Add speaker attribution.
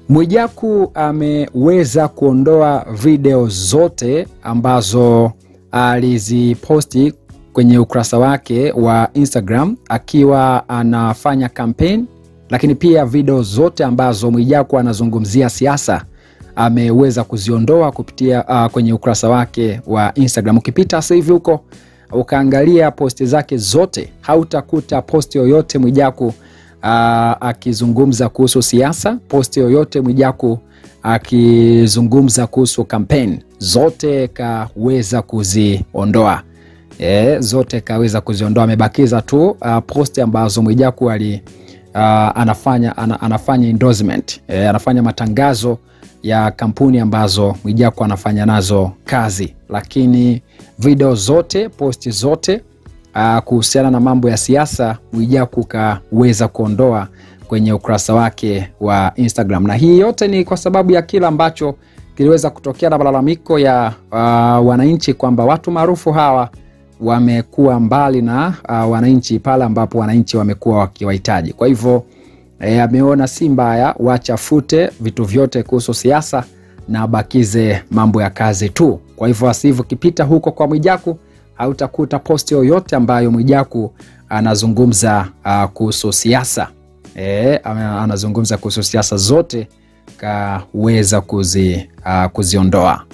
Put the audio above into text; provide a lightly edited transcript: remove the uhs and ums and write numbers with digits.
Speaker 1: Mwijaku ameweza kuondoa video zote ambazo aliziposti kwenye ukurasa wake wa Instagram akiwa anafanya campaign, lakini pia video zote ambazo Mwijaku anazungumzia siasa ameweza kuziondoa kupitia kwenye ukurasa wake wa Instagram. Ukipita sasa hivi huko ukaangalia posti zake zote, hautakuta posti yoyote Mwijaku akizungumza kuhusu siasa, posti yoyote Mwijaku akizungumza kuhusu campaign, zote kaweza kuziondoa. Zote kaweza kuziondoa. Amebakiza tu posti ambazo Mwijaku anafanya endorsement, anafanya matangazo ya kampuni ambazo Mwijaku anafanya nazo kazi. Lakini video zote, posti zote kuhusiana na mambo ya siasa Mwijaku kaweza kuondoa kwenye ukurasa wake wa Instagram. Na hii yote ni kwa sababu ya kila ambacho kiliweza kutokea na malalamiko ya wananchi kwamba watu maarufu hawa wamekuwa mbali na wananchi pale ambapo wananchi wamekuwa wakiwahitaji. Kwa hivyo ameona si mbaya wachafute vitu vyote kuhusu siasa na bakize mambo ya kazi tu. Kwa hivyo asivyo kipita huko kwa Mwijaku hautakuta posti yoyote ambayo Mwijaku anazungumza kuhusu siasa. Anazungumza kuhusu siasa, zote kaweza kuziondoa.